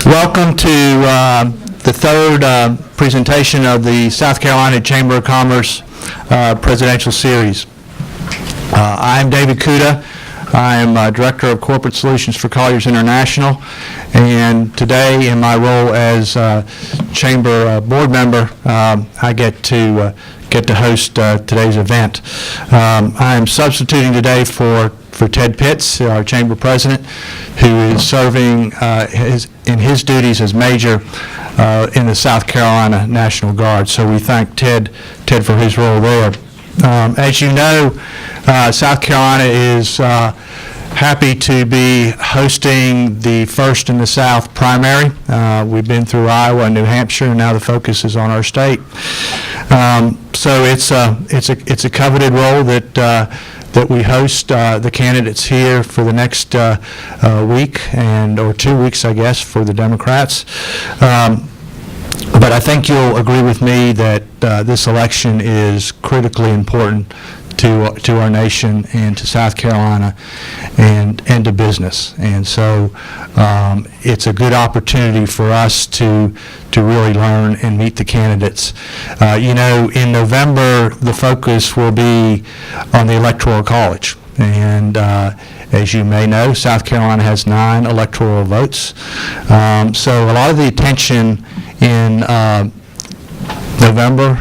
Welcome to the third presentation of the South Carolina Chamber of Commerce Presidential Series. I'm David Kuda. I am Director of Corporate Solutions for Colliers International, and today in my role as Chamber Board member, I get to host today's event. I am substituting today for Ted Pitts, our Chamber President, who is serving in his duties as Major in the South Carolina National Guard. So we thank Ted for his role there. As you know, South Carolina is happy to be hosting the First in the South primary. We've been through Iowa and New Hampshire, and now the focus is on our state. So it's a coveted role that we host the candidates here for the next week or 2 weeks, I guess, for the Democrats. But I think you'll agree with me that this election is critically important to our nation and to South Carolina and to business. And so it's a good opportunity for us to really learn and meet the candidates. You know, in November, the focus will be on the Electoral College. And as you may know, South Carolina has 9 electoral votes. So a lot of the attention in November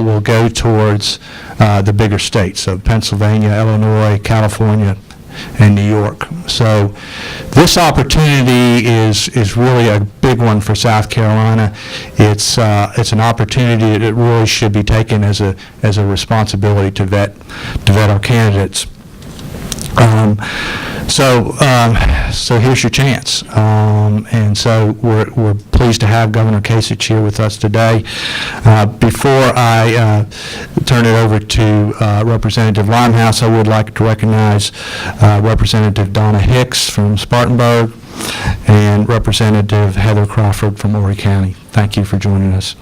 will go towards the bigger states of Pennsylvania, Illinois, California, and New York. So this opportunity is really a big one for South Carolina. It's an opportunity that really should be taken as a responsibility to vet our candidates. So here's your chance. And so we're pleased to have Governor Kasich here with us today. Before I turn it over to Representative Limehouse, I would like to recognize Representative Donna Hicks from Spartanburg and Representative Heather Crawford from Horry County. Thank you for joining us.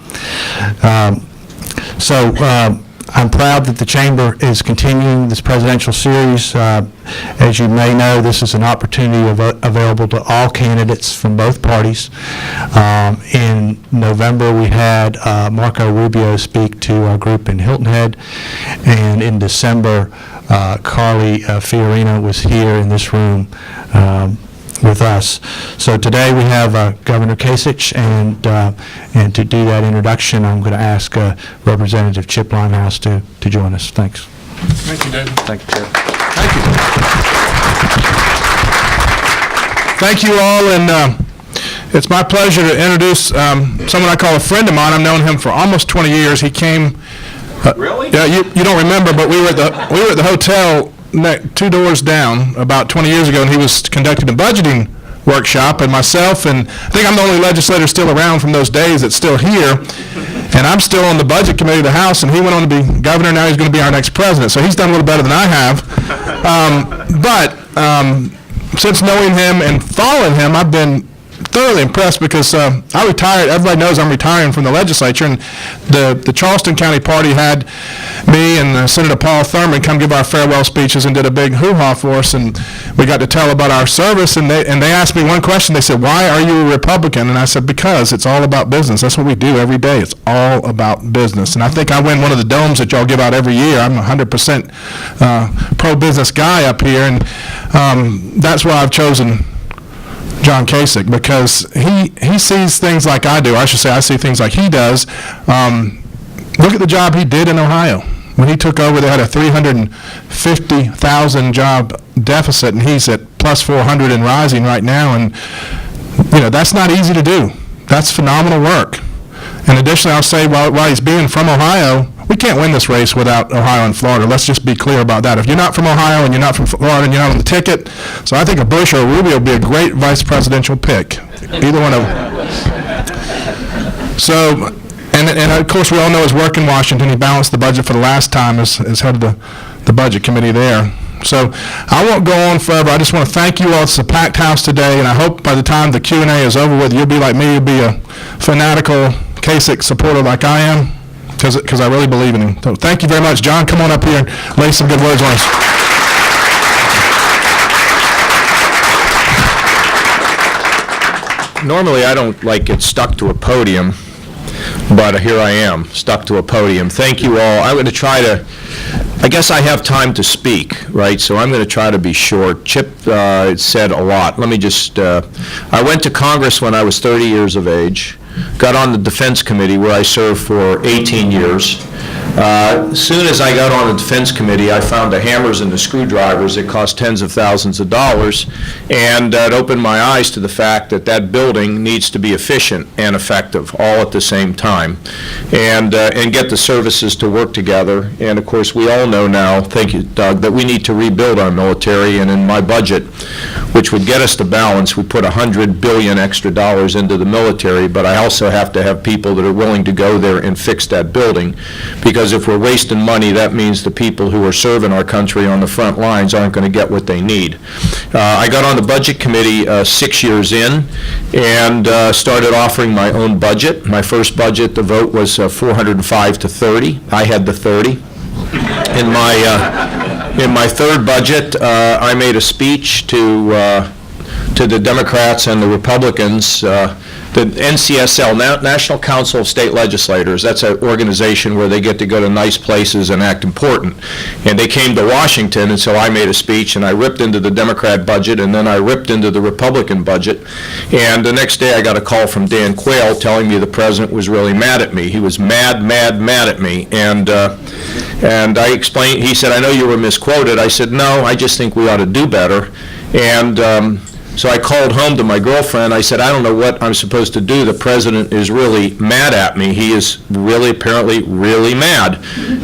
I'm proud that the Chamber is continuing this presidential series. As you may know, this is an opportunity available to all candidates from both parties. In November, we had Marco Rubio speak to our group in Hilton Head, and in December, Carly Fiorina was here in this room with us. So today we have Governor Kasich, and to do that introduction, I'm going to ask Representative Chip Limehouse to join us. Thanks. Thank you, David. Thank you, Chip. Thank you. Thank you all, and it's my pleasure to introduce someone I call a friend of mine. I've known him for almost 20 years. He came. Really? Yeah, you don't remember, but we were at the hotel 2 doors down about 20 years ago, and he was conducting a budgeting workshop, and myself, and I think I'm the only legislator still around from those days that's still here, and I'm still on the budget committee of the House, and he went on to be governor. Now he's going to be our next president, so he's done a little better than I have. But since knowing him and following him, I've been thoroughly impressed because I retired. Everybody knows I'm retiring from the legislature, and the Charleston County Party had me and Senator Paul Thurman come give our farewell speeches and did a big hoo-ha for us, and we got to tell about our service, and they asked me one question. They said, "Why are you a Republican?" And I said, "Because it's all about business. That's what we do every day. It's all about business." And I think I win one of the domes that y'all give out every year. I'm a 100% pro-business guy up here, and that's why I've chosen John Kasich, because he sees things like I do. I should say I see things like he does. Look at the job he did in Ohio. When he took over, they had a 350,000 job deficit, and he's at plus 400 and rising right now. And that's not easy to do. That's phenomenal work. And additionally, I'll say while he's being from Ohio, we can't win this race without Ohio and Florida. Let's just be clear about that. If you're not from Ohio and you're not from Florida and you're not on the ticket, so I think a Bush or a Rubio would be a great vice presidential pick. Either one of them. So, and of course we all know his work in Washington. He balanced the budget for the last time as head of the budget committee there. So I won't go on forever. I just want to thank you all. It's a packed house today, and I hope by the time the Q&A is over with, you'll be like me. You'll be a fanatical Kasich supporter like I am, because I really believe in him. So thank you very much. John, come on up here and lay some good words on us. Normally, I don't like get stuck to a podium, but here I am, stuck to a podium. Thank you all. I'm going to try to, I guess I have time to speak, right? So I'm going to try to be short. Chip said a lot. Let me just, I went to Congress when I was 30 years of age, got on the Defense Committee where I served for 18 years. As soon as I got on the Defense Committee, I found the hammers and the screwdrivers that cost tens of thousands of dollars, and it opened my eyes to the fact that that building needs to be efficient and effective all at the same time, and get the services to work together. And of course, we all know now, thank you, Doug, that we need to rebuild our military, and in my budget, which would get us to balance, we put $100 billion extra dollars into the military, but I also have to have people that are willing to go there and fix that building, because if we're wasting money, that means the people who are serving our country on the front lines aren't going to get what they need. I got on the Budget Committee 6 years in and started offering my own budget. My first budget, the vote was 405 to 30. I had the 30. In my third budget, I made a speech to the Democrats and the Republicans. The NCSL, National Council of State Legislators, that's an organization where they get to go to nice places and act important. And they came to Washington, and so I made a speech, and I ripped into the Democrat budget, and then I ripped into the Republican budget. And the next day I got a call from Dan Quayle telling me the president was really mad at me. He was mad at me. And I explained, he said, I know you were misquoted. I said, no, I just think we ought to do better. And so I called home to my girlfriend. I said, I don't know what I'm supposed to do. The president is really mad at me. He is really, apparently, really mad.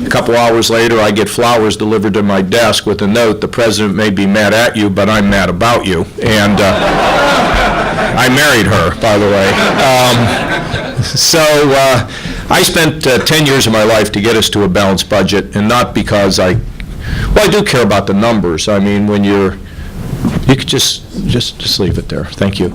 A couple hours later, I get flowers delivered to my desk with a note, the president may be mad at you, but I'm mad about you. And I married her, by the way. I spent 10 years of my life to get us to a balanced budget, and not because I do care about the numbers. I mean, when you could just leave it there. Thank you.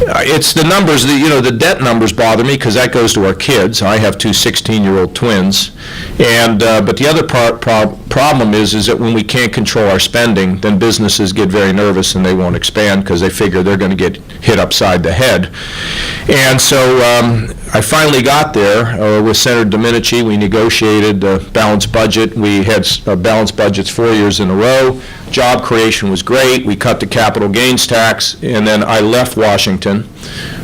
It's the numbers, the debt numbers bother me because that goes to our kids. I have two 16-year-old twins. But the other problem is that when we can't control our spending, then businesses get very nervous and they won't expand because they figure they're going to get hit upside the head. And so I finally got there with Senator Domenici. We negotiated a balanced budget. We had balanced budgets 4 years in a row. Job creation was great. We cut the capital gains tax, and then I left Washington,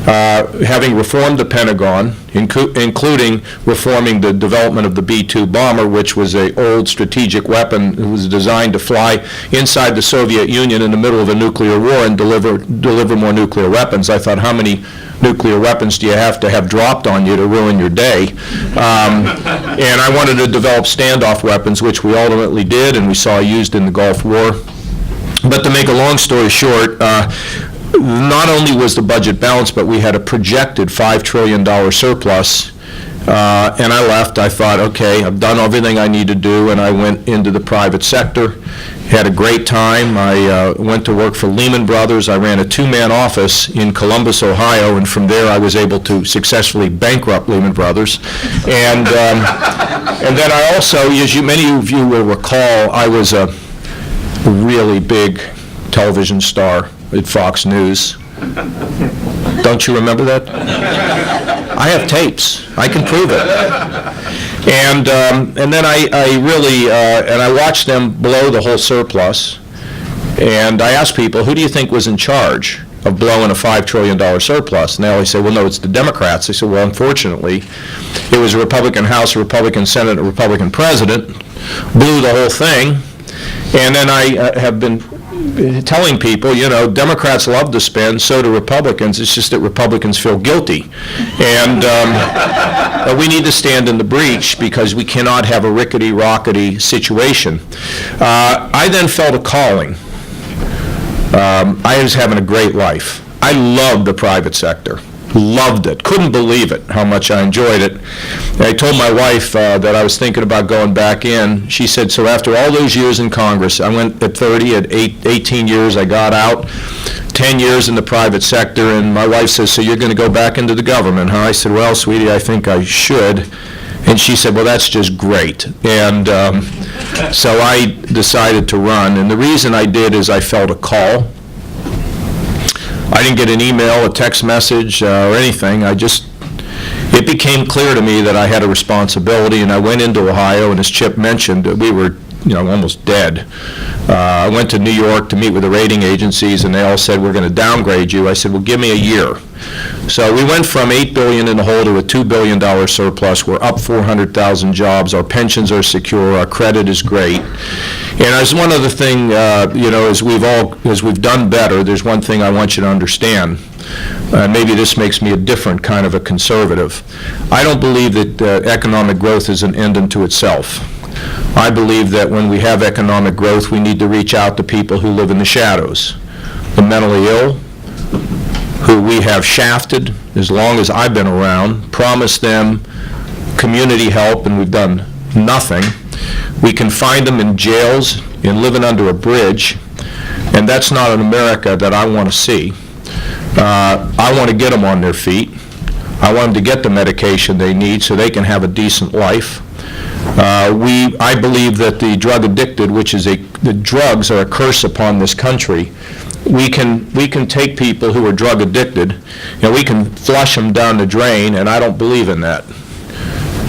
having reformed the Pentagon, including reforming the development of the B-2 bomber, which was an old strategic weapon. It was designed to fly inside the Soviet Union in the middle of a nuclear war and deliver more nuclear weapons. I thought, how many nuclear weapons do you have to have dropped on you to ruin your day? And I wanted to develop standoff weapons, which we ultimately did, and we saw used in the Gulf War. But to make a long story short, not only was the budget balanced, but we had a projected $5 trillion surplus. And I left. I thought, okay, I've done everything I need to do, and I went into the private sector. Had a great time. I went to work for Lehman Brothers. I ran a two-man office in Columbus, Ohio, and from there I was able to successfully bankrupt Lehman Brothers. And then I also, as many of you will recall, I was a really big television star at Fox News. Don't you remember that? I have tapes. I can prove it. And then I really, and I watched them blow the whole surplus. And I asked people, who do you think was in charge of blowing a $5 trillion surplus? And they always say, well, no, it's the Democrats. I said, well, unfortunately, it was a Republican House, a Republican Senate, a Republican President, blew the whole thing. And then I have been telling people, Democrats love to spend, so do Republicans. It's just that Republicans feel guilty. And we need to stand in the breach because we cannot have a rickety-rockety situation. I then felt a calling. I was having a great life. I loved the private sector. Loved it. Couldn't believe it, how much I enjoyed it. And I told my wife that I was thinking about going back in. She said, so after all those years in Congress, I went at 30, at 18 years, I got out, 10 years in the private sector, and my wife says, so you're going to go back into the government, huh? I said, well, sweetie, I think I should. And she said, well, that's just great. And so I decided to run. And the reason I did is I felt a call. I didn't get an email, a text message, or anything. It became clear to me that I had a responsibility, and I went into Ohio, and as Chip mentioned, we were almost dead. I went to New York to meet with the rating agencies, and they all said, we're going to downgrade you. I said, well, give me a year. So we went from $8 billion in the hole to a $2 billion surplus. We're up 400,000 jobs. Our pensions are secure. Our credit is great. And as one other thing, as we've done better, there's one thing I want you to understand. Maybe this makes me a different kind of a conservative. I don't believe that economic growth is an end unto itself. I believe that when we have economic growth, we need to reach out to people who live in the shadows, the mentally ill, who we have shafted as long as I've been around, promised them community help, and we've done nothing. We can find them in jails and living under a bridge, and that's not an America that I want to see. I want to get them on their feet. I want them to get the medication they need so they can have a decent life. I believe that the drug addicted, the drugs are a curse upon this country. We can take people who are drug addicted, and we can flush them down the drain, and I don't believe in that.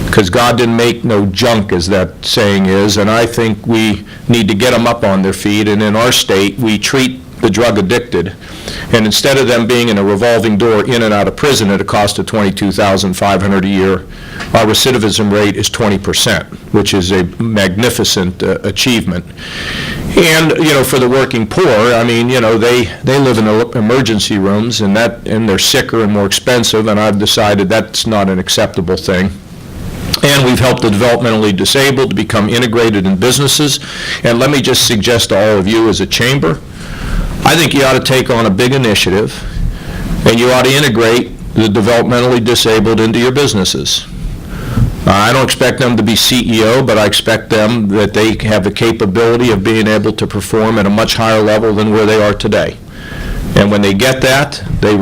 Because God didn't make no junk, as that saying is, and I think we need to get them up on their feet, and in our state, we treat the drug addicted, and instead of them being in a revolving door in and out of prison at a cost of $22,500 a year, our recidivism rate is 20%, which is a magnificent achievement. And, for the working poor, they live in emergency rooms, and they're sicker and more expensive, and I've decided that's not an acceptable thing. And we've helped the developmentally disabled to become integrated in businesses. And let me just suggest to all of you as a chamber, I think you ought to take on a big initiative, and you ought to integrate the developmentally disabled into your businesses. I don't expect them to be CEO, but I expect them that they have the capability of being able to perform at a much higher level than where they are today. And when they get that, they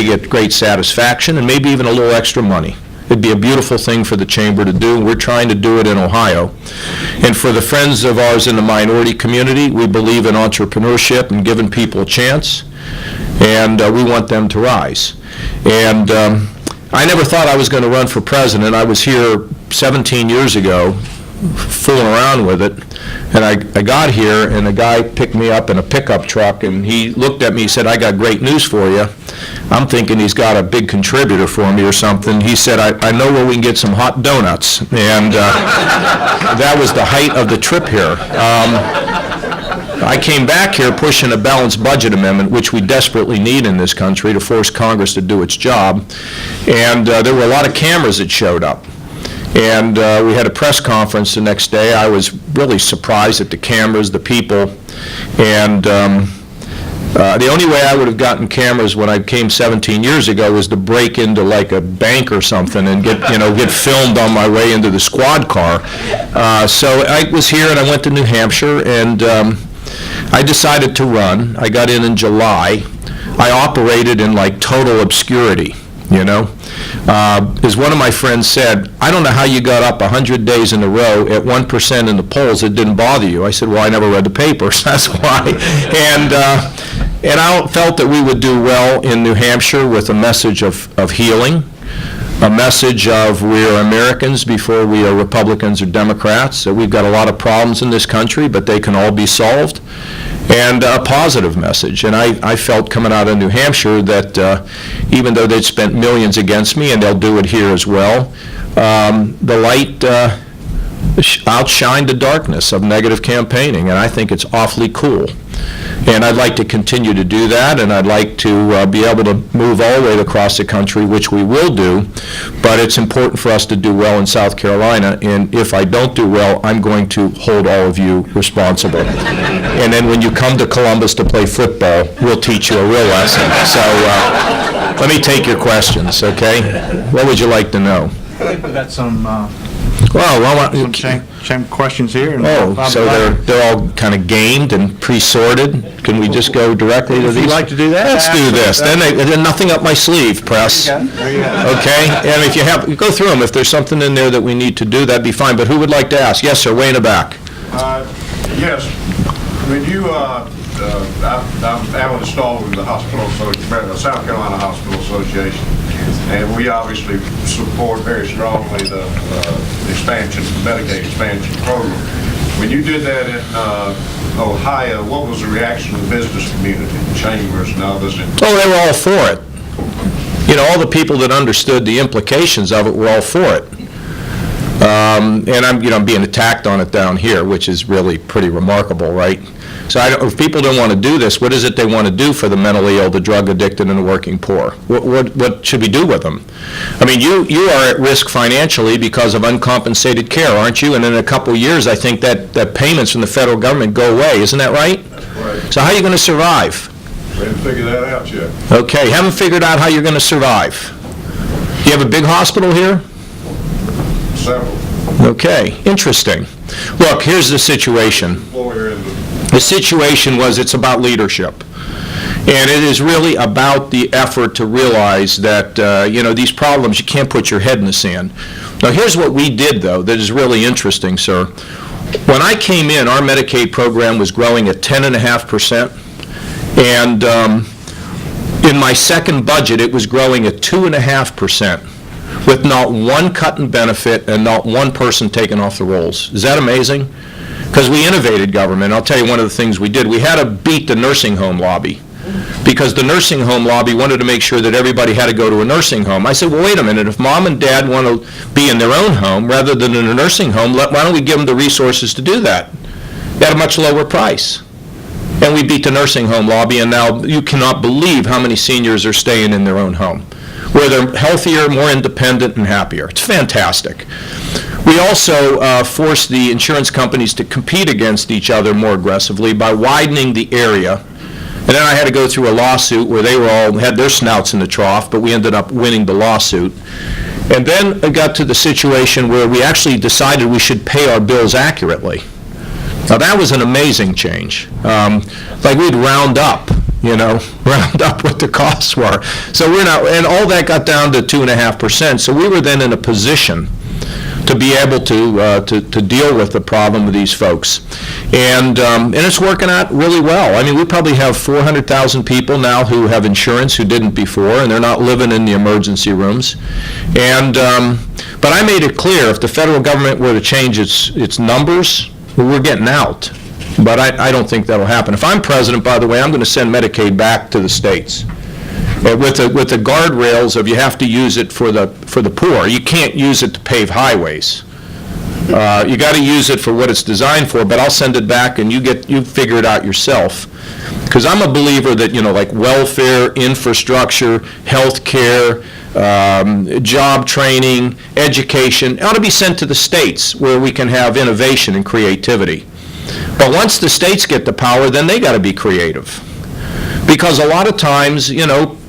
get great satisfaction and maybe even a little extra money. It'd be a beautiful thing for the chamber to do. We're trying to do it in Ohio. And for the friends of ours in the minority community, we believe in entrepreneurship and giving people a chance, and we want them to rise. And I never thought I was going to run for president. I was here 17 years ago, fooling around with it, and I got here, and a guy picked me up in a pickup truck, and he looked at me, he said, I got great news for you. I'm thinking he's got a big contributor for me or something. He said, I know where we can get some hot donuts, and that was the height of the trip here. I came back here pushing a balanced budget amendment, which we desperately need in this country to force Congress to do its job, and there were a lot of cameras that showed up. And we had a press conference the next day. I was really surprised at the cameras, the people, and the only way I would have gotten cameras when I came 17 years ago was to break into like a bank or something and get filmed on my way into the squad car. So I was here, and I went to New Hampshire, and I decided to run. I got in July. I operated in like total obscurity. As one of my friends said, I don't know how you got up 100 days in a row at 1% in the polls. It didn't bother you. I said, well, I never read the papers. That's why. And I felt that we would do well in New Hampshire with a message of healing, a message of we're Americans before we are Republicans or Democrats, that we've got a lot of problems in this country, but they can all be solved, and a positive message. And I felt coming out of New Hampshire that even though they'd spent millions against me, and they'll do it here as well, the light outshined the darkness of negative campaigning, and I think it's awfully cool. And I'd like to continue to do that, and I'd like to be able to move all the way across the country, which we will do, but it's important for us to do well in South Carolina, and if I don't do well, I'm going to hold all of you responsible. And then when you come to Columbus to play football, we'll teach you a real lesson. So let me take your questions, okay? What would you like to know? I think we've got some Same questions here. So they're all kind of gamed and pre-sorted? Can we just go directly to these? If you'd like to do that. Let's do this. Then nothing up my sleeve, press. There you go. Okay? And if you go through them. If there's something in there that we need to do, that'd be fine. But who would like to ask? Yes, sir, way in the back. Yes. When you I'm Alan Stahl with the South Carolina Hospital Association, and we obviously support very strongly the Medicaid expansion program. When you did that in Ohio, what was the reaction of the business community, chambers and others? Oh, they were all for it. You know, all the people that understood the implications of it were all for it. And I'm being attacked on it down here, which is really pretty remarkable, right? So if people don't want to do this, what is it they want to do for the mentally ill, the drug addicted, and the working poor? What should we do with them? I mean, you are at risk financially because of uncompensated care, aren't you? And in a couple of years, I think that payments from the federal government go away. Isn't that right? Right. So how are you going to survive? We haven't figured that out yet. Okay, haven't figured out how you're going to survive. Do you have a big hospital here? Several. Okay, interesting. Look, here's the situation. Lawyer in The situation was it's about leadership. And it is really about the effort to realize that, these problems, you can't put your head in the sand. Now, here's what we did, though, that is really interesting, sir. When I came in, our Medicaid program was growing at 10.5%. And in my second budget, it was growing at 2.5%. with not one cut in benefit and not one person taken off the rolls. Is that amazing? Because we innovated government. I'll tell you one of the things we did. We had to beat the nursing home lobby because the nursing home lobby wanted to make sure that everybody had to go to a nursing home. I said, well, wait a minute. If mom and dad want to be in their own home rather than in a nursing home, why don't we give them the resources to do that at a much lower price? And we beat the nursing home lobby, and now you cannot believe how many seniors are staying in their own home, where they're healthier, more independent, and happier. It's fantastic. We also forced the insurance companies to compete against each other more aggressively by widening the area. And then I had to go through a lawsuit where they had their snouts in the trough, but we ended up winning the lawsuit. And then it got to the situation where we actually decided we should pay our bills accurately. Now that was an amazing change. Like we'd round up what the costs were. So and all that got down to 2.5%. So we were then in a position to be able to deal with the problem with these folks. And it's working out really well. I mean, we probably have 400,000 people now who have insurance who didn't before, and they're not living in the emergency rooms. And but I made it clear, if the federal government were to change its numbers, we're getting out. But I don't think that'll happen. If I'm president, by the way, I'm going to send Medicaid back to the states with the guardrails of you have to use it for the poor. You can't use it to pave highways. You got to use it for what it's designed for. But I'll send it back, and you figure it out yourself. Because I'm a believer that like welfare, infrastructure, health care, job training, education ought to be sent to the states where we can have innovation and creativity. But once the states get the power, then they got to be creative. Because a lot of times,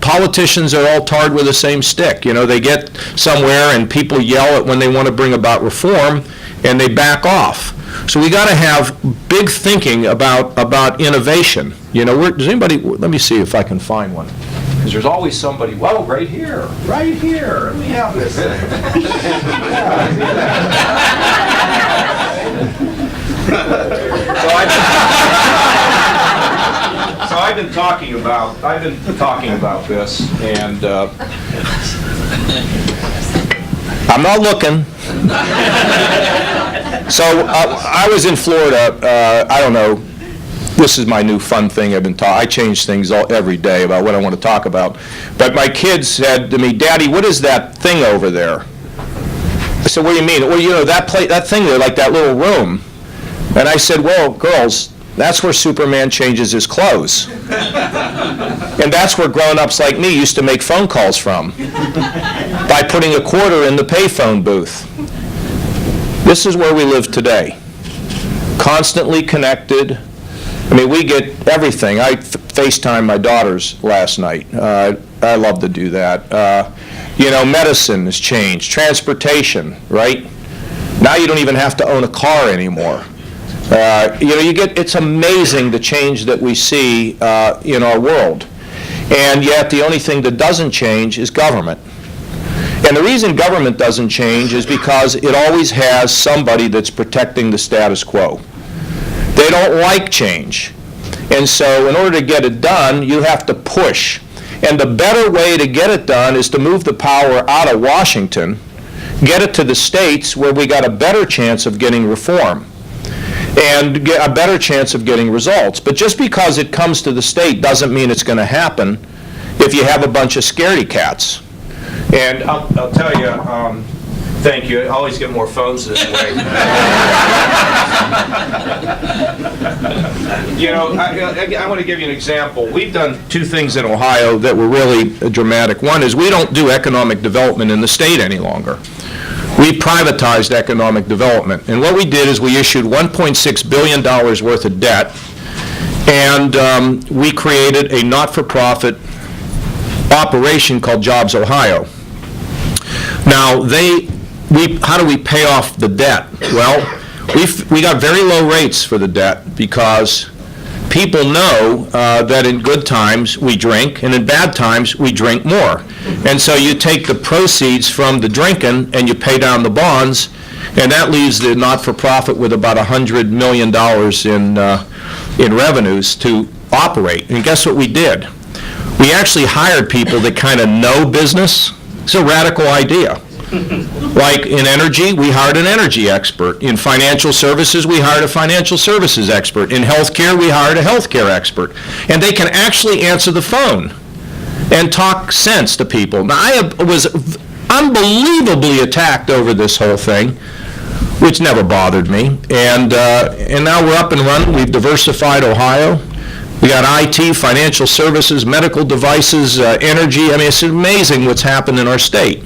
politicians are all tarred with the same stick. They get somewhere and people yell at when they want to bring about reform, and they back off. So we got to have big thinking about innovation. Does anybody, let me see if I can find one. Because there's always somebody, well, right here, let me have this. So I've been talking about this, and I'm not looking. So I was in Florida. I don't know. This is my new fun thing I've been talking. I change things every day about what I want to talk about. But my kids said to me, "Daddy, what is that thing over there?" I said, "What do you mean?" "Well, that thing there, like that little room." And I said, "Well, girls, that's where Superman changes his clothes. And that's where grown-ups like me used to make phone calls from, by putting a quarter in the payphone booth." This is where we live today, constantly connected. I mean, we get everything. I FaceTimed my daughters last night. I love to do that. Medicine has changed, transportation, right? Now you don't even have to own a car anymore. It's amazing the change that we see in our world. And yet the only thing that doesn't change is government. And the reason government doesn't change is because it always has somebody that's protecting the status quo. They don't like change. And so in order to get it done, you have to push. And the better way to get it done is to move the power out of Washington, get it to the states where we got a better chance of getting reform and get a better chance of getting results. But just because it comes to the state doesn't mean it's going to happen if you have a bunch of scaredy cats. And I'll tell you, thank you. I always get more phones this way. You know, I want to give you an example. We've done two things in Ohio that were really dramatic. One is we don't do economic development in the state any longer. We privatized economic development. And what we did is we issued $1.6 billion worth of debt, and we created a not-for-profit operation called Jobs Ohio. Now, how do we pay off the debt? Well, we got very low rates for the debt because people know that in good times we drink, and in bad times we drink more. And so you take the proceeds from the drinking and you pay down the bonds, and that leaves the not-for-profit with about $100 million in revenues to operate. And guess what we did? We actually hired people that kind of know business. It's a radical idea. Like in energy, we hired an energy expert. In financial services, we hired a financial services expert. In healthcare, we hired a healthcare expert. And they can actually answer the phone and talk sense to people. Now, I was unbelievably attacked over this whole thing, which never bothered me. And now we're up and running. We've diversified Ohio. We got IT, financial services, medical devices, energy. I mean, it's amazing what's happened in our state.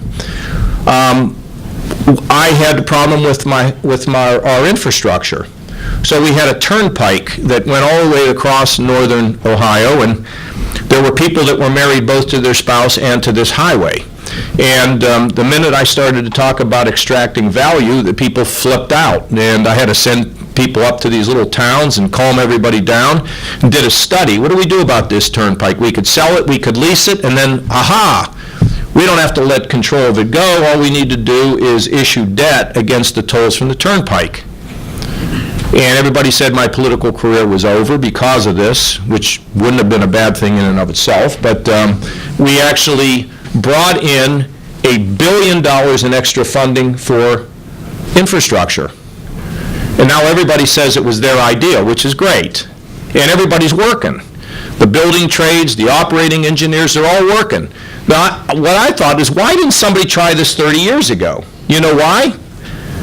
I had a problem with our infrastructure. So we had a turnpike that went all the way across northern Ohio, and there were people that were married both to their spouse and to this highway. And the minute I started to talk about extracting value, the people flipped out, and I had to send people up to these little towns and calm everybody down, and did a study. What do we do about this turnpike? We could sell it, we could lease it, and then, aha, we don't have to let control of it go. All we need to do is issue debt against the tolls from the turnpike. And everybody said my political career was over because of this, which wouldn't have been a bad thing in and of itself, but we actually brought in $1 billion in extra funding for infrastructure. And now everybody says it was their idea, which is great. And everybody's working. The building trades, the operating engineers, they're all working. Now, what I thought is, why didn't somebody try this 30 years ago? You know why?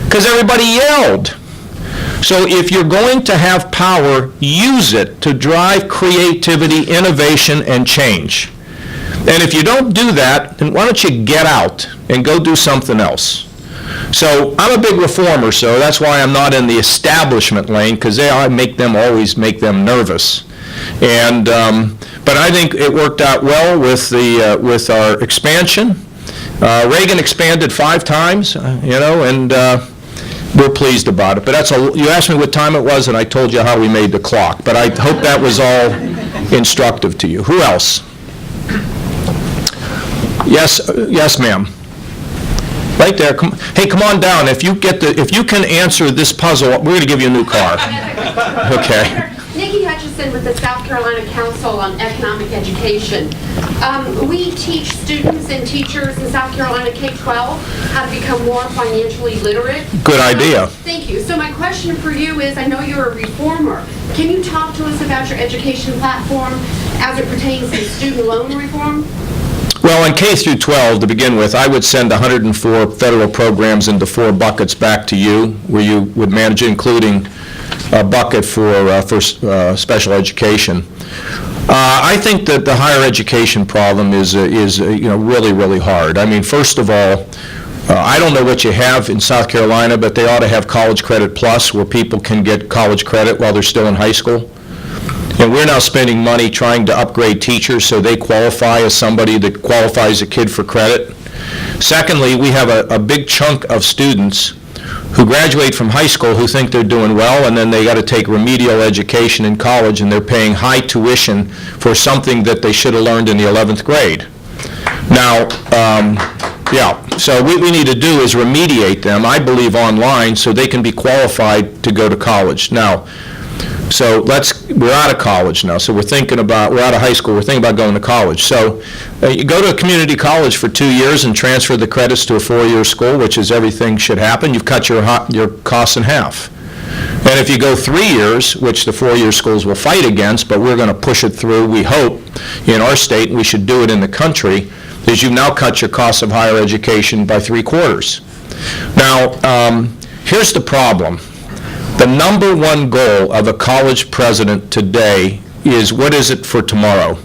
Because everybody yelled. So if you're going to have power, use it to drive creativity, innovation, and change. And if you don't do that, then why don't you get out and go do something else? So I'm a big reformer, so that's why I'm not in the establishment lane, because they always make them nervous. And but I think it worked out well with our expansion. Reagan expanded 5 times, and we're pleased about it. But you asked me what time it was, and I told you how we made the clock. But I hope that was all instructive to you. Who else? Yes, ma'am. Right there. Hey, come on down. If you can answer this puzzle, we're going to give you a new car. Okay. Nikki Hutchison with the South Carolina Council on Economic Education. We teach students and teachers in South Carolina K-12 how to become more financially literate. Good idea. Thank you. So my question for you is, I know you're a reformer. Can you talk to us about your education platform as it pertains to student loan reform? Well, in K through 12, to begin with, I would send 104 federal programs into 4 buckets back to you, where you would manage, including a bucket for special education. I think that the higher education problem is really, really hard. I mean, first of all, I don't know what you have in South Carolina, but they ought to have College Credit Plus, where people can get college credit while they're still in high school. And we're now spending money trying to upgrade teachers so they qualify as somebody that qualifies a kid for credit. Secondly, we have a big chunk of students who graduate from high school who think they're doing well, and then they got to take remedial education in college, and they're paying high tuition for something that they should have learned in the 11th grade. Now, so what we need to do is remediate them, I believe, online, so they can be qualified to go to college. Now, So we're out of college now, so we're out of high school, we're thinking about going to college. So you go to a community college for 2 years and transfer the credits to a 4-year school, which is everything should happen. You've cut your costs in half. And if you go 3 years, which the 4-year schools will fight against, but we're going to push it through, we hope, in our state, and we should do it in the country, is you've now cut your costs of higher education by 3/4. Now, here's the problem. The number one goal of a college president today is, what is it for tomorrow?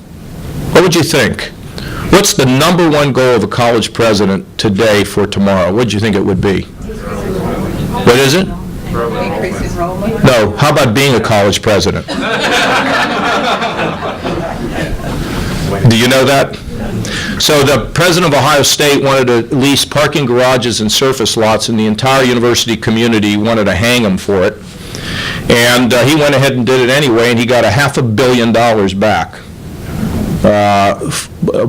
What would you think? What's the number one goal of a college president today for tomorrow? What do you think it would be? What is it? Increase enrollment. No, how about being a college president? Do you know that? So the president of Ohio State wanted to lease parking garages and surface lots, and the entire university community wanted to hang him for it. And he went ahead and did it anyway, and he got $500 million back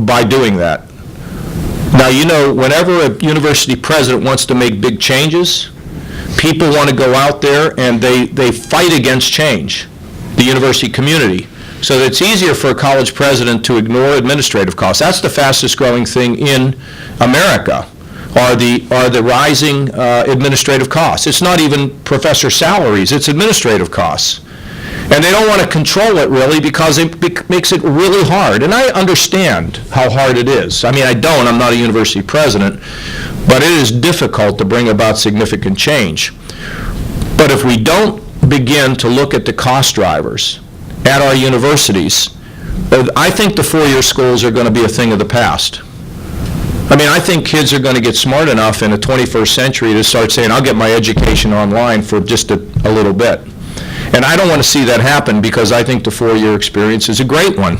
by doing that. Now, you know, whenever a university president wants to make big changes, people want to go out there and they fight against change, the university community. So it's easier for a college president to ignore administrative costs. That's the fastest growing thing in America, are the rising administrative costs. It's not even professor salaries, it's administrative costs. And they don't want to control it really because it makes it really hard. And I understand how hard it is. I mean, I'm not a university president, but it is difficult to bring about significant change. But if we don't begin to look at the cost drivers at our universities, I think the 4-year schools are going to be a thing of the past. I mean, I think kids are going to get smart enough in the 21st century to start saying, I'll get my education online for just a little bit. And I don't want to see that happen because I think the 4-year experience is a great one.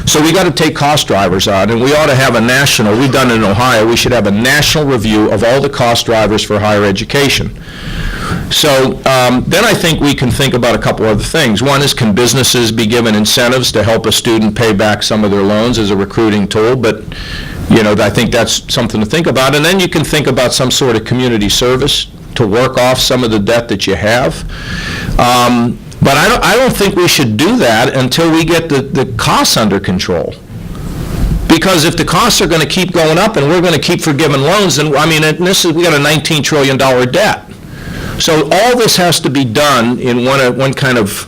So we got to take cost drivers out, and we ought to have a national, we've done it in Ohio, we should have a national review of all the cost drivers for higher education. So then I think we can think about a couple other things. One is, can businesses be given incentives to help a student pay back some of their loans as a recruiting tool? But, you know, I think that's something to think about. And then you can think about some sort of community service to work off some of the debt that you have. But I don't think we should do that until we get the costs under control. Because if the costs are going to keep going up and we're going to keep forgiving loans, then, I mean, we got a $19 trillion debt. So all this has to be done in one kind of,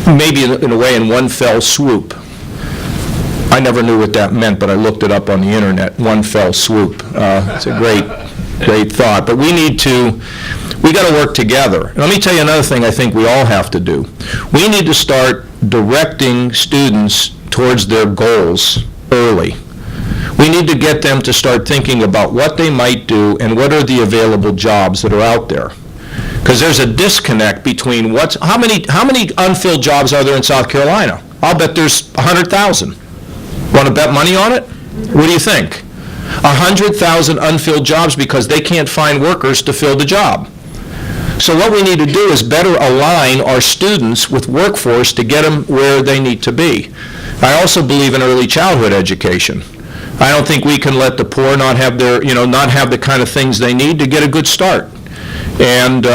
maybe in a way, in one fell swoop. I never knew what that meant, but I looked it up on the internet, one fell swoop. It's a great thought. But we got to work together. And let me tell you another thing I think we all have to do. We need to start directing students towards their goals early. We need to get them to start thinking about what they might do and what are the available jobs that are out there. Because there's a disconnect between how many unfilled jobs are there in South Carolina? I'll bet there's 100,000. Want to bet money on it? What do you think? 100,000 unfilled jobs because they can't find workers to fill the job. So what we need to do is better align our students with workforce to get them where they need to be. I also believe in early childhood education. I don't think we can let the poor not have the kind of things they need to get a good start. And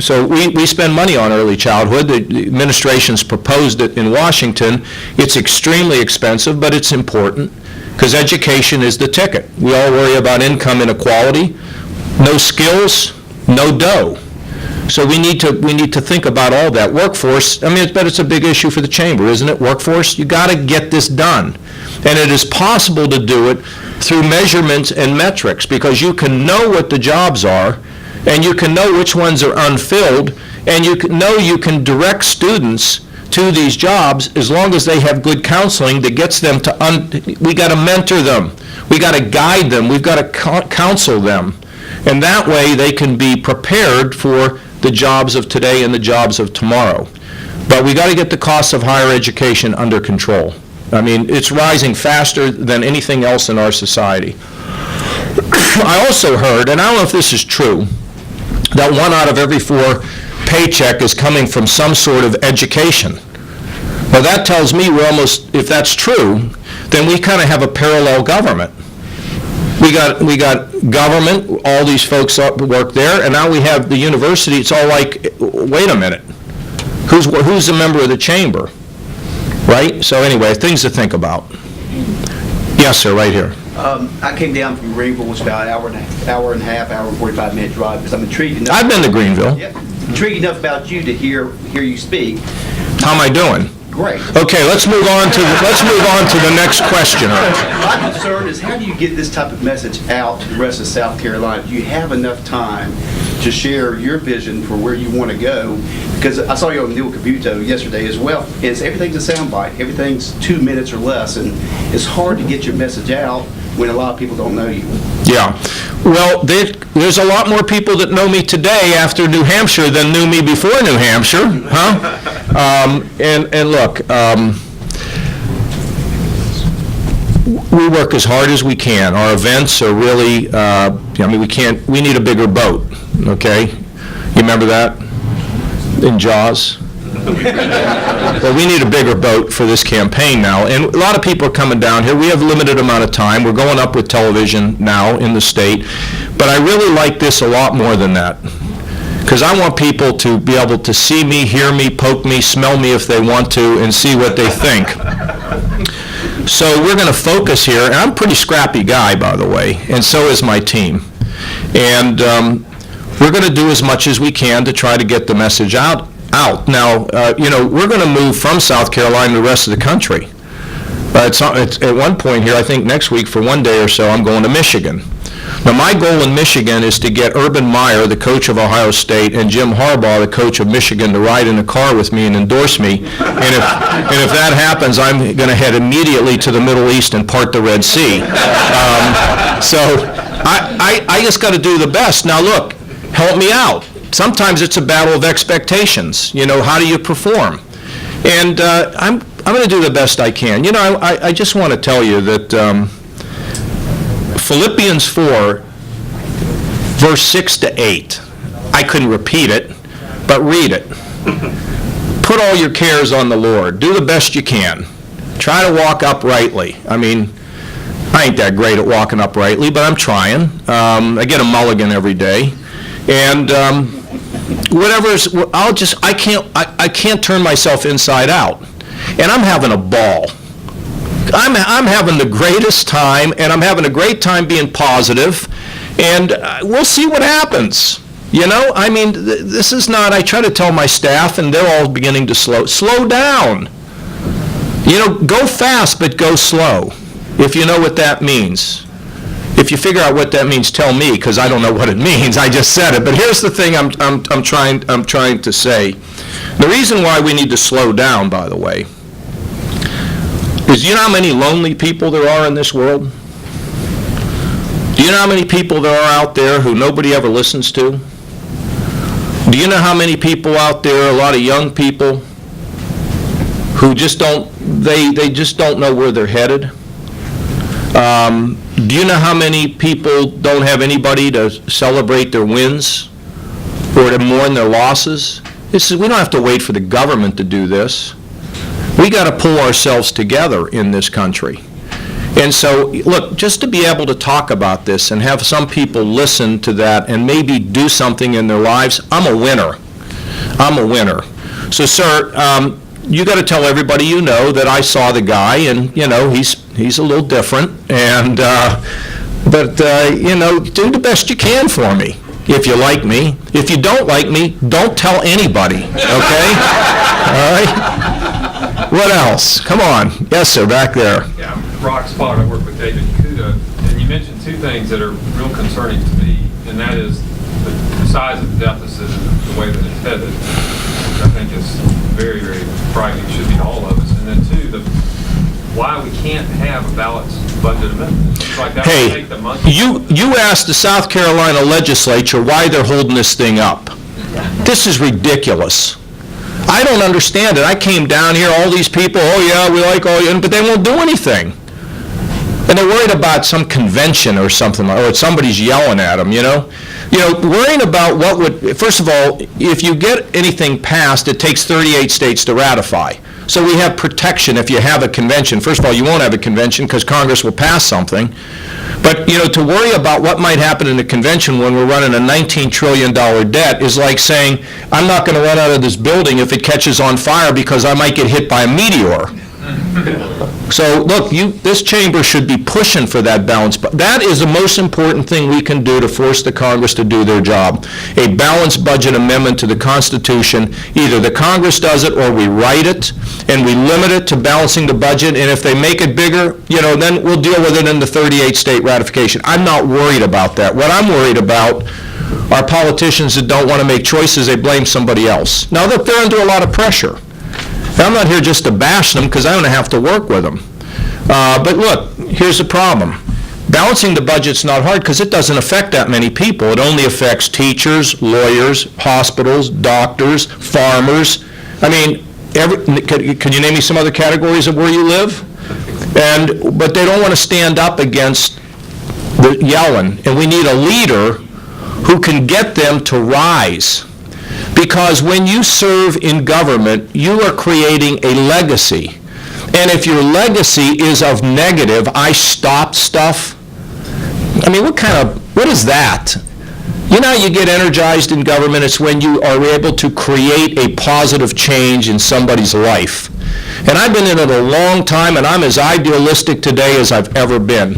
so we spend money on early childhood. The administration's proposed it in Washington. It's extremely expensive, but it's important because education is the ticket. We all worry about income inequality. No skills, no dough. So we need to think about all that. Workforce, I bet it's a big issue for the chamber, isn't it? Workforce, you got to get this done. And it is possible to do it through measurements and metrics because you can know what the jobs are, and you can know which ones are unfilled, and you can direct students to these jobs as long as they have good counseling that gets them to, we got to mentor them, we got to guide them, we've got to counsel them. And that way they can be prepared for the jobs of today and the jobs of tomorrow. But we got to get the costs of higher education under control. I mean, it's rising faster than anything else in our society. I also heard, and I don't know if this is true, that 1 out of every 4 paycheck is coming from some sort of education. Well, that tells me if that's true, then we kind of have a parallel government. We got government, all these folks work there, and now we have the university. It's all like, wait a minute. Who's a member of the chamber, right? So anyway, things to think about. Yes, sir, right here. I came down from Greenville, which is about an hour and a half, hour and 45-minute drive, because I'm intrigued enough. I've been to Greenville. Yep. Intrigued enough about you to hear you speak. How am I doing? Great. Okay, let's move on to the next question. My concern is, how do you get this type of message out to the rest of South Carolina? Do you have enough time to share your vision for where you want to go? Because I saw you on Neil Cavuto yesterday as well. Everything's a soundbite. Everything's 2 minutes or less, and it's hard to get your message out when a lot of people don't know you. Yeah. Well, there's a lot more people that know me today after New Hampshire than knew me before New Hampshire, huh? And look, we work as hard as we can. Our events are really, we need a bigger boat, okay? You remember that in Jaws? Well, we need a bigger boat for this campaign now, and a lot of people are coming down here. We have a limited amount of time. We're going up with television now in the state, but I really like this a lot more than that, because I want people to be able to see me, hear me, poke me, smell me if they want to, and see what they think. So we're going to focus here, and I'm a pretty scrappy guy, by the way, and so is my team. And we're going to do as much as we can to try to get the message out. Now, we're going to move from South Carolina to the rest of the country. It's at one point here, I think next week, for one day or so, I'm going to Michigan. Now, my goal in Michigan is to get Urban Meyer, the coach of Ohio State, and Jim Harbaugh, the coach of Michigan, to ride in a car with me and endorse me. And if that happens, I'm going to head immediately to the Middle East and part the Red Sea. So I just got to do the best. Now, look, help me out. Sometimes it's a battle of expectations. How do you perform? And I'm going to do the best I can. I just want to tell you that Philippians 4, verse 6 to 8, I couldn't repeat it, but read it. Put all your cares on the Lord. Do the best you can. Try to walk uprightly. I ain't that great at walking uprightly, but I'm trying. I get a mulligan every day. And I can't turn myself inside out. And I'm having a ball. I'm having the greatest time, and I'm having a great time being positive, and we'll see what happens. This is not, I try to tell my staff, and they're all beginning to slow down. Go fast, but go slow, if you know what that means. If you figure out what that means, tell me, because I don't know what it means. I just said it. But here's the thing I'm trying to say. The reason why we need to slow down, by the way, is, do you know how many lonely people there are in this world? Do you know how many people there are out there who nobody ever listens to? Do you know how many people out there, a lot of young people, who just don't, they just don't know where they're headed? Do you know how many people don't have anybody to celebrate their wins or to mourn their losses? We don't have to wait for the government to do this. We got to pull ourselves together in this country. And so, look, just to be able to talk about this and have some people listen to that and maybe do something in their lives, I'm a winner. I'm a winner. So, sir, you got to tell everybody you know that I saw the guy, and he's a little different, and but do the best you can for me if you like me. If you don't like me, don't tell anybody. Okay? All right. What else? Come on. Yes, sir. Back there. Yeah, I'm Rock Spot. I work with David Kuda, and you mentioned two things that are real concerning to me, and that is the size of the deficit and the way that it's headed, which I think is very, very frightening, should be to all of us. And then two, why we can't have a balanced budget amendment. It's like that would take the money. You asked the South Carolina legislature why they're holding this thing up. This is ridiculous. I don't understand it. I came down here, all these people, oh yeah, we like all you, but they won't do anything. And they're worried about some convention or something, or somebody's yelling at them, worrying about what would, first of all, if you get anything passed, it takes 38 states to ratify. So we have protection if you have a convention. First of all, you won't have a convention because Congress will pass something. But, to worry about what might happen in a convention when we're running a $19 trillion debt is like saying, I'm not going to run out of this building if it catches on fire because I might get hit by a meteor. So, look, this chamber should be pushing for that balance. But that is the most important thing we can do to force the Congress to do their job. A balanced budget amendment to the Constitution. Either the Congress does it or we write it, and we limit it to balancing the budget. And if they make it bigger, then we'll deal with it in the 38-state ratification. I'm not worried about that. What I'm worried about are politicians that don't want to make choices. They blame somebody else. Now, look, they're under a lot of pressure. I'm not here just to bash them because I don't have to work with them. But look, here's the problem. Balancing the budget's not hard because it doesn't affect that many people. It only affects teachers, lawyers, hospitals, doctors, farmers. I mean, can you name me some other categories of where you live? But they don't want to stand up against the yelling. And we need a leader who can get them to rise. Because when you serve in government, you are creating a legacy. And if your legacy is of negative, I stopped stuff, I mean, what is that? You know how you get energized in government? It's when you are able to create a positive change in somebody's life. And I've been in it a long time, and I'm as idealistic today as I've ever been.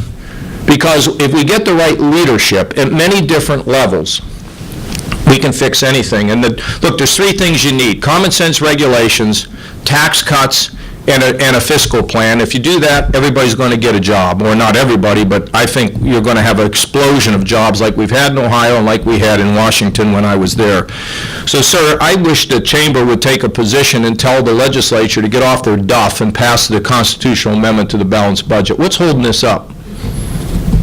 Because if we get the right leadership at many different levels, we can fix anything. And look, there's three things you need: common sense regulations, tax cuts, and a fiscal plan. If you do that, everybody's going to get a job. Or not everybody, but I think you're going to have an explosion of jobs like we've had in Ohio and like we had in Washington when I was there. So, sir, I wish the chamber would take a position and tell the legislature to get off their duff and pass the constitutional amendment to the balanced budget. What's holding this up?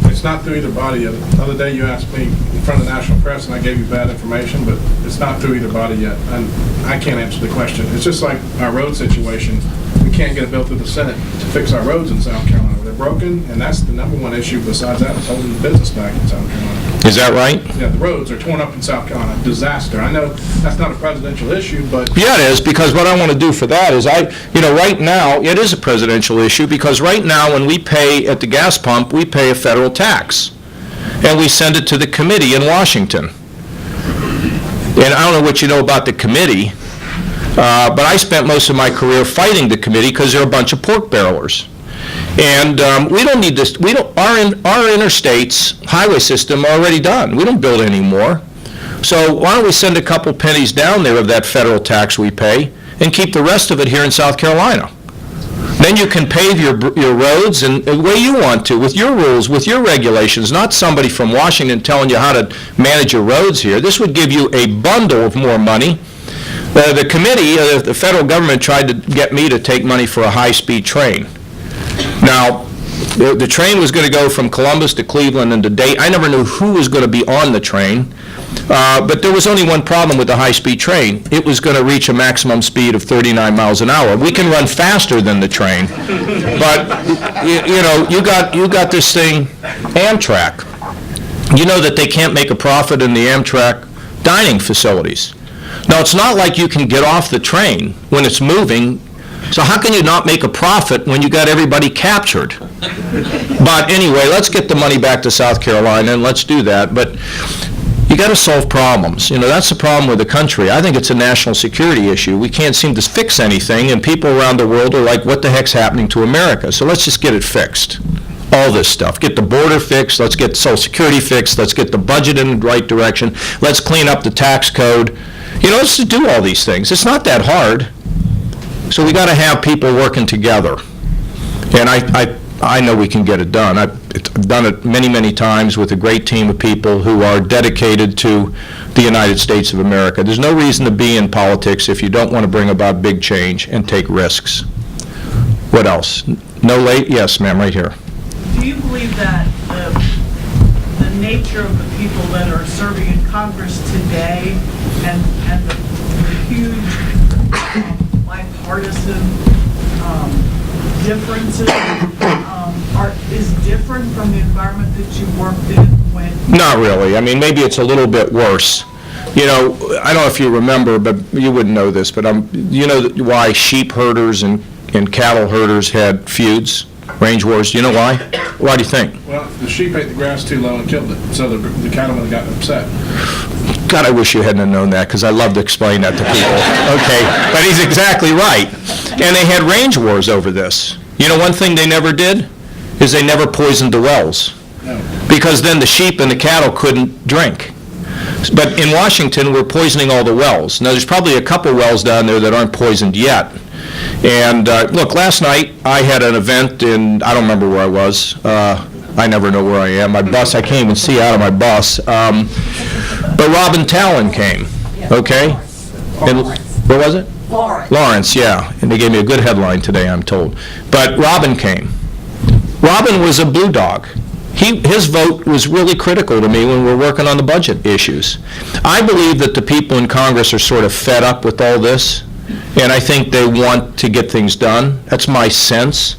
It's not through either body yet. The other day you asked me in front of the national press and I gave you bad information, but it's not through either body yet. And I can't answer the question. It's just like our road situation. We can't get a bill through the Senate to fix our roads in South Carolina. They're broken, and that's the number one issue besides that is holding the business back in South Carolina. Is that right? Yeah, the roads are torn up in South Carolina. Disaster. I know that's not a presidential issue, but... Yeah, it is, because what I want to do for that is right now, it is a presidential issue, because right now when we pay at the gas pump, we pay a federal tax. And we send it to the committee in Washington. And I don't know what you know about the committee, but I spent most of my career fighting the committee because they're a bunch of pork barrelers. And we don't need this. Our interstates highway system are already done. We don't build any more. So why don't we send a couple pennies down there of that federal tax we pay and keep the rest of it here in South Carolina? Then you can pave your roads in the way you want to, with your rules, with your regulations, not somebody from Washington telling you how to manage your roads here. This would give you a bundle of more money. The committee, the federal government tried to get me to take money for a high-speed train. Now, the train was going to go from Columbus to Cleveland and to Dayton. I never knew who was going to be on the train, but there was only one problem with the high-speed train. It was going to reach a maximum speed of 39 miles an hour. We can run faster than the train, but you got this thing, Amtrak. You know that they can't make a profit in the Amtrak dining facilities. Now, it's not like you can get off the train when it's moving, so how can you not make a profit when you got everybody captured? But anyway, let's get the money back to South Carolina, and let's do that. But you got to solve problems. That's the problem with the country. I think it's a national security issue. We can't seem to fix anything, and people around the world are like, what the heck's happening to America? So let's just get it fixed. All this stuff. Get the border fixed. Let's get Social Security fixed. Let's get the budget in the right direction. Let's clean up the tax code. Let's just do all these things. It's not that hard. So we got to have people working together. And I know we can get it done. I've done it many, many times with a great team of people who are dedicated to the United States of America. There's no reason to be in politics if you don't want to bring about big change and take risks. What else? No late? Yes, ma'am, right here. Do you believe that the nature of the people that are serving in Congress today and the huge bipartisan differences is different from the environment that you worked in when? Not really. I mean, maybe it's a little bit worse. You know, I don't know if you remember, but you wouldn't know this, but you know why sheep herders and cattle herders had feuds, range wars? Do you know why? Why do you think? Well, the sheep ate the grass too low and killed it, so the cattlemen got upset. God, I wish you hadn't known that, because I love to explain that to people. Okay, but he's exactly right. And they had range wars over this. You know, one thing they never did is they never poisoned the wells, because then the sheep and the cattle couldn't drink. But in Washington, we're poisoning all the wells. Now, there's probably a couple wells down there that aren't poisoned yet. And look, last night I had an event in, I don't remember where I was. I never know where I am. My bus, I can't even see out of my bus. But Robin Talon came, okay? And, where was it? Lawrence, yeah. And they gave me a good headline today, I'm told. But Robin came. Robin was a blue dog. His vote was really critical to me when we're working on the budget issues. I believe that the people in Congress are sort of fed up with all this, and I think they want to get things done. That's my sense.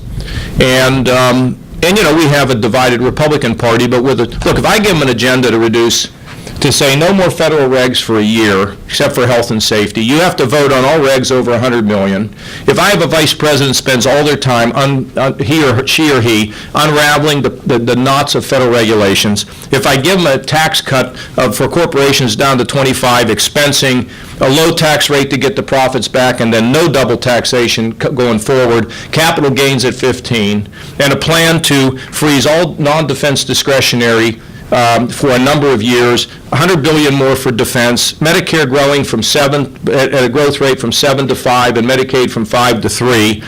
And you know, we have a divided Republican Party, but look, if I give them an agenda to say no more federal regs for a year, except for health and safety, you have to vote on all regs over $100 million. If I have a vice president spends all their time, she or he, unraveling the knots of federal regulations, if I give them a tax cut for corporations down to 25, expensing a low tax rate to get the profits back, and then no double taxation going forward, capital gains at 15, and a plan to freeze all non-defense discretionary for a number of years, $100 billion more for defense, Medicare growing at a growth rate from 7 to 5, and Medicaid from 5 to 3.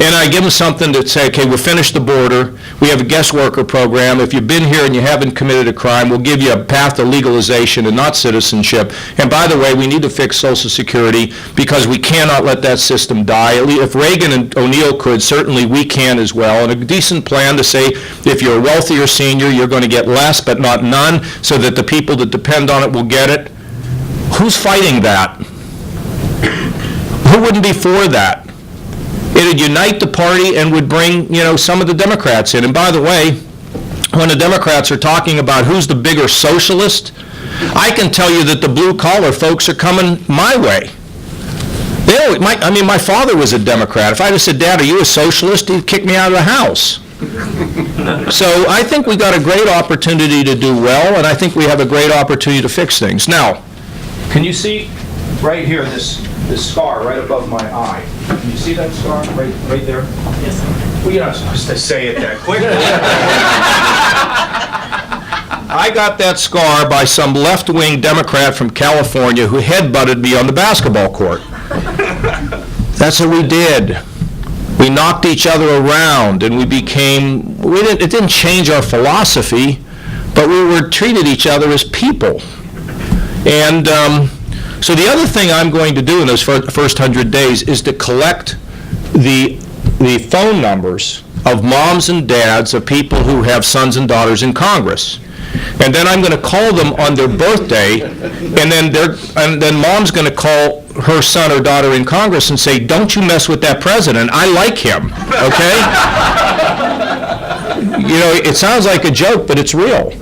And I give them something to say, okay, we'll finish the border. We have a guest worker program. If you've been here and you haven't committed a crime, we'll give you a path to legalization and not citizenship. And by the way, we need to fix Social Security, because we cannot let that system die. If Reagan and O'Neill could, certainly we can as well. And a decent plan to say, if you're a wealthier senior, you're going to get less but not none, so that the people that depend on it will get it. Who's fighting that? Who wouldn't be for that? It'd unite the party and would bring, you know, some of the Democrats in. And by the way, when the Democrats are talking about who's the bigger socialist, I can tell you that the blue-collar folks are coming my way. My father was a Democrat. If I had said, Dad, are you a socialist? He'd kick me out of the house. So I think we got a great opportunity to do well, and I think we have a great opportunity to fix things. Now, can you see right here this scar right above my eye? Can you see that scar right there? Yes, sir. Well, you're not supposed to say it that quick. I got that scar by some left-wing Democrat from California who headbutted me on the basketball court. That's what we did. We knocked each other around, and it didn't change our philosophy, but we treated each other as people. And so the other thing I'm going to do in those first 100 days is to collect the phone numbers of moms and dads of people who have sons and daughters in Congress. And then I'm going to call them on their birthday, and then mom's going to call her son or daughter in Congress and say, don't you mess with that president, I like him, okay? You know, it sounds like a joke, but it's real.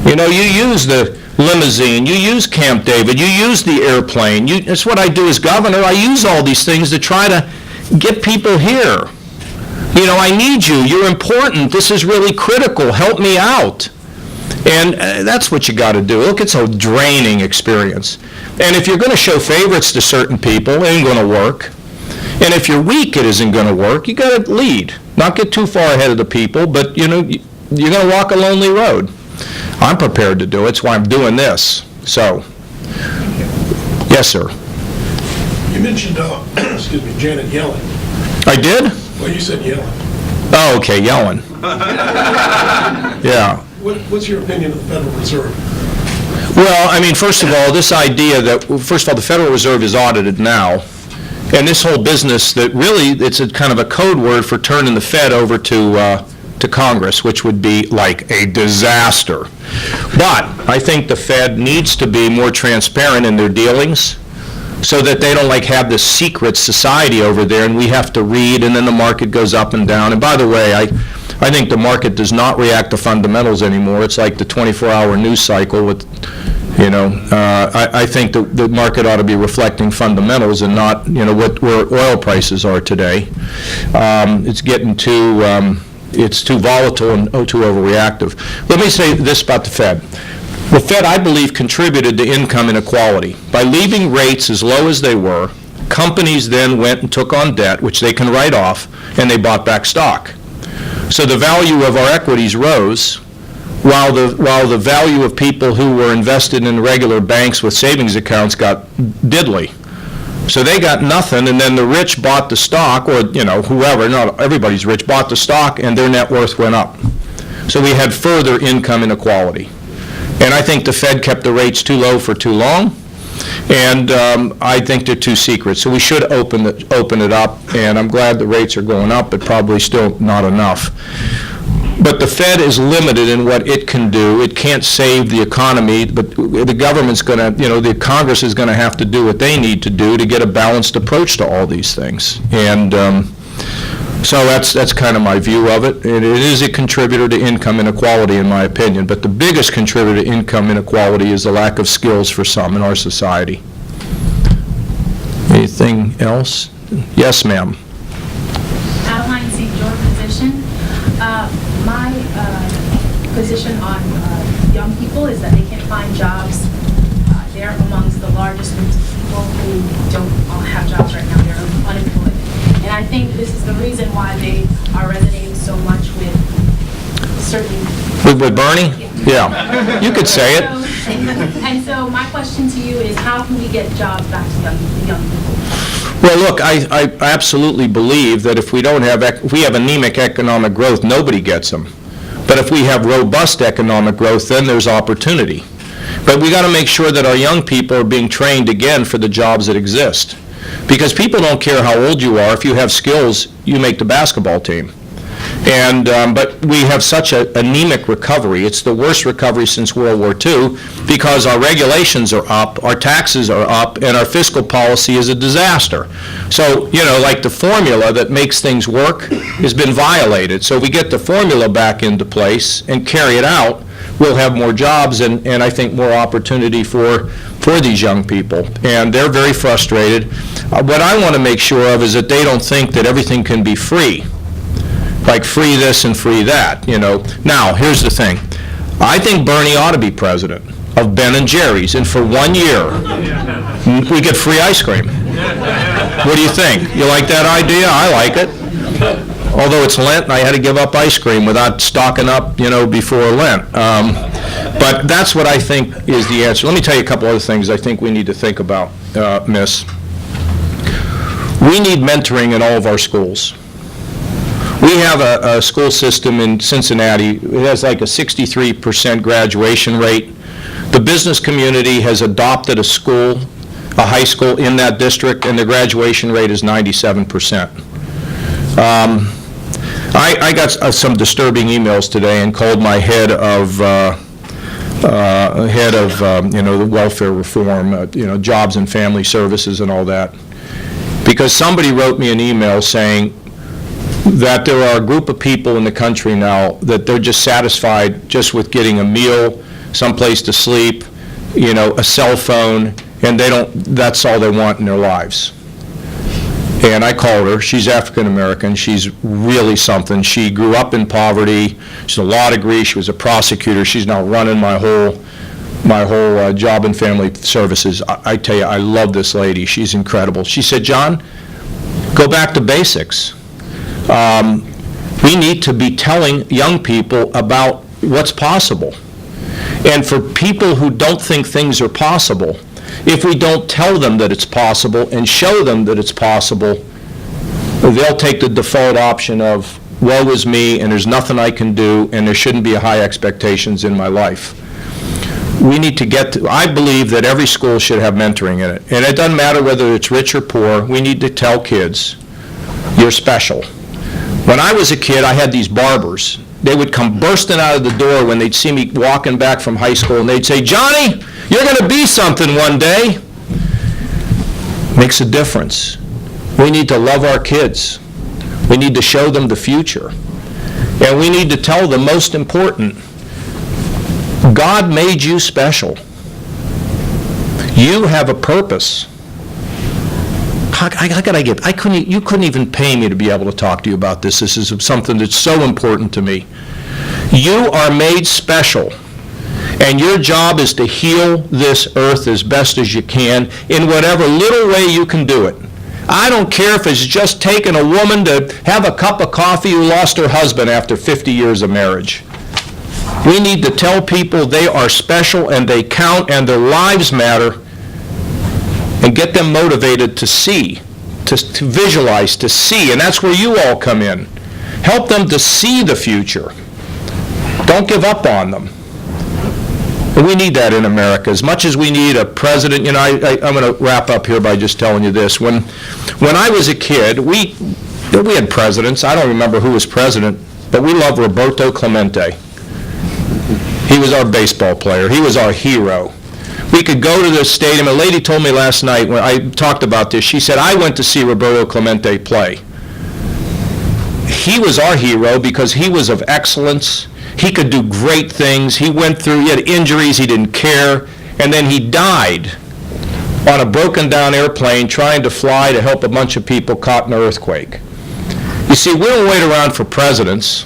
You know, you use the limousine, you use Camp David, you use the airplane. That's what I do as governor. I use all these things to try to get people here. You know, I need you. You're important. This is really critical. Help me out. And that's what you got to do. Look, it's a draining experience. And if you're going to show favorites to certain people, it ain't going to work. And if you're weak, it isn't going to work. You got to lead. Not get too far ahead of the people, but, you know, you're going to walk a lonely road. I'm prepared to do it. That's why I'm doing this. So, yes, sir. You mentioned, excuse me, Janet Yellen. I did? Well, you said Yellen. Oh, okay, Yellen. Yeah. What's your opinion of the Federal Reserve? Well, I mean, first of all, this idea that, first of all, the Federal Reserve is audited now, and this whole business that really, it's a kind of a code word for turning the Fed over to Congress, which would be like a disaster. But I think the Fed needs to be more transparent in their dealings so that they don't like have this secret society over there and we have to read and then the market goes up and down. And by the way, I think the market does not react to fundamentals anymore. It's like the 24-hour news cycle with, I think the market ought to be reflecting fundamentals and not, where oil prices are today. It's getting it's too volatile and too overreactive. Let me say this about the Fed. The Fed, I believe, contributed to income inequality. By leaving rates as low as they were, companies then went and took on debt, which they can write off, and they bought back stock. So the value of our equities rose, while the value of people who were invested in regular banks with savings accounts got diddly. So they got nothing, and then the rich bought the stock, or whoever, not everybody's rich, bought the stock, and their net worth went up. So we had further income inequality. And I think the Fed kept the rates too low for too long, and I think they're too secret. So we should open it up, and I'm glad the rates are going up, but probably still not enough. But the Fed is limited in what it can do. It can't save the economy, but the government's going to, the Congress is going to have to do what they need to do to get a balanced approach to all these things. And so that's kind of my view of it. And it is a contributor to income inequality, in my opinion. But the biggest contributor to income inequality is the lack of skills for some in our society. Anything else? Yes, ma'am. Adeline St. George position. My position on young people is that they can't find jobs. They're amongst the largest groups of people who don't have jobs right now. They're unemployed. And I think this is the reason why they are resonating so much with certain... With Bernie? Yeah. You could say it. And so my question to you is, how can we get jobs back to young people? Well, look, I absolutely believe that if we have anemic economic growth, nobody gets them. But if we have robust economic growth, then there's opportunity. But we got to make sure that our young people are being trained again for the jobs that exist. Because people don't care how old you are. If you have skills, you make the basketball team. And but we have such an anemic recovery. It's the worst recovery since World War II because our regulations are up, our taxes are up, and our fiscal policy is a disaster. So, like the formula that makes things work has been violated. So if we get the formula back into place and carry it out, we'll have more jobs and I think more opportunity for these young people. And they're very frustrated. What I want to make sure of is that they don't think that everything can be free. Like free this and free that, Now, here's the thing. I think Bernie ought to be president of Ben & Jerry's, and for 1 year, we get free ice cream. What do you think? You like that idea? I like it. Although it's Lent, and I had to give up ice cream without stocking up, before Lent. But that's what I think is the answer. Let me tell you a couple other things I think we need to think about, Miss. We need mentoring in all of our schools. We have a school system in Cincinnati. It has like a 63% graduation rate. The business community has adopted a high school in that district, and the graduation rate is 97%. I got some disturbing emails today and called my head of the welfare reform, jobs and family services and all that, because somebody wrote me an email saying that there are a group of people in the country now that they're just satisfied just with getting a meal, someplace to sleep, a cell phone, and that's all they want in their lives. And I called her. She's African American. She's really something. She grew up in poverty. She's a law degree. She was a prosecutor. She's now running my whole job and family services. I tell you, I love this lady. She's incredible. She said, John, go back to basics. We need to be telling young people about what's possible. And for people who don't think things are possible, if we don't tell them that it's possible and show them that it's possible, they'll take the default option of, woe is me, and there's nothing I can do, and there shouldn't be high expectations in my life. We need to I believe that every school should have mentoring in it. And it doesn't matter whether it's rich or poor. We need to tell kids, you're special. When I was a kid, I had these barbers. They would come bursting out of the door when they'd see me walking back from high school, and they'd say, Johnny, you're going to be something one day. Makes a difference. We need to love our kids. We need to show them the future. And we need to tell them, most important, God made you special. You have a purpose. How could I get, you couldn't even pay me to be able to talk to you about this. This is something that's so important to me. You are made special, and your job is to heal this earth as best as you can in whatever little way you can do it. I don't care if it's just taking a woman to have a cup of coffee who lost her husband after 50 years of marriage. We need to tell people they are special and they count and their lives matter, and get them motivated to see, to visualize, to see, and that's where you all come in. Help them to see the future. Don't give up on them. And we need that in America. As much as we need a president, I'm going to wrap up here by just telling you this. When I was a kid, we had presidents. I don't remember who was president, but we loved Roberto Clemente. He was our baseball player. He was our hero. We could go to the stadium. A lady told me last night when I talked about this, she said, I went to see Roberto Clemente play. He was our hero because he was of excellence. He could do great things. He had injuries, he didn't care, and then he died on a broken down airplane trying to fly to help a bunch of people caught in an earthquake. You see, we don't wait around for presidents.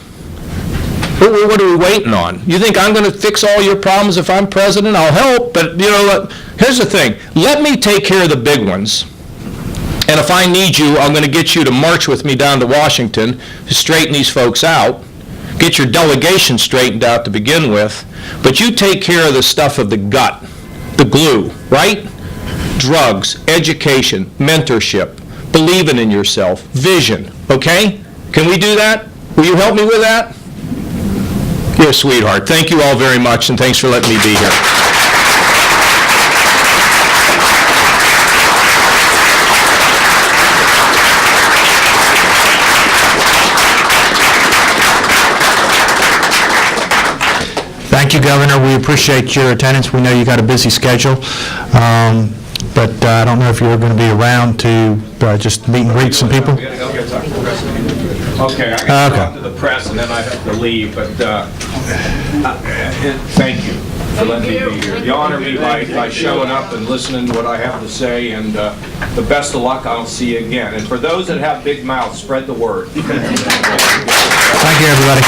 What are we waiting on? You think I'm going to fix all your problems if I'm president? I'll help, but here's the thing. Let me take care of the big ones. And if I need you, I'm going to get you to march with me down to Washington to straighten these folks out. Get your delegation straightened out to begin with. But you take care of the stuff of the gut, the glue, right? Drugs, education, mentorship, believing in yourself, vision, okay? Can we do that? Will you help me with that? You're a sweetheart. Thank you all very much, and thanks for letting me be here. Thank you, Governor. We appreciate your attendance. We know you got a busy schedule, but I don't know if you're going to be around to just meet and greet some people. We gotta go talk to the press. Okay, I gotta talk to the press and then I have to leave, but thank you for letting me be here. You honor me by showing up and listening to what I have to say, and the best of luck. I'll see you again. And for those that have big mouths, spread the word. Thank you, everybody.